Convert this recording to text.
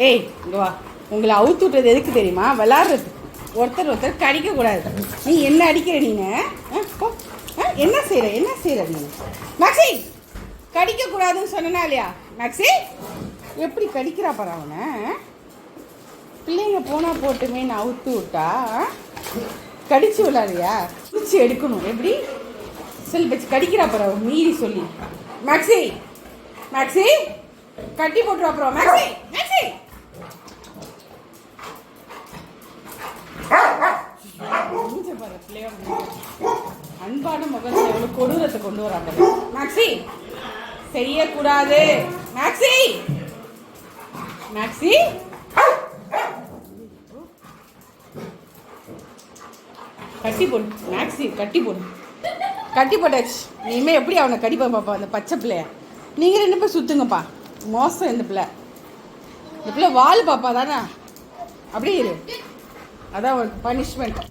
ஏய் இங்க வா. உங்களை அவுத்து விட்டது எதுக்கு தெரியுமா? விளாட்றது. ஒருத்தர் கடிக்கக்கூடாது. நீ என்ன அடிக்கிற நீனு? என்ன செய்கிற நீ? மேக்ஸி கடிக்கக்கூடாதுன்னு சொன்னா இல்லையா? மேக்ஸி எப்படி கடிக்கிறா பாரு அவனை. பிள்ளைங்க போனால் போட்டுமே நான் அவுத்து விட்டா கடிச்சு விளாடுறியா? பிடிச்சி எடுக்கணும். எப்படி சொல்லி வச்சு கடிக்கிறா பாரு அவன் மீறி சொல்லி. மேக்ஸி மேக்ஸி கட்டி போட்டுரு அப்புறம். மேக்ஸி மேக்ஸி பாரு பிள்ளையோட அன்பான முகத்தில் எவ்வளோ கொடூரத்தை கொண்டு வராங்க. மேக்ஸி செய்யக்கூடாது. மேக்ஸி மேக்ஸி கட்டி போடு. மேக்ஸி கட்டி போட்டாச்சு. இனிமேல் எப்படி அவனை கடிப்பா பாப்பா அந்த பச்சை பிள்ளைய. நீங்கள் 2 பேர் சுற்றுங்கப்பா. மோசம் இந்த பிள்ளை வால் பாப்பா தானே. அப்படியே இரு. அதான் ஒரு பனிஷ்மெண்ட்.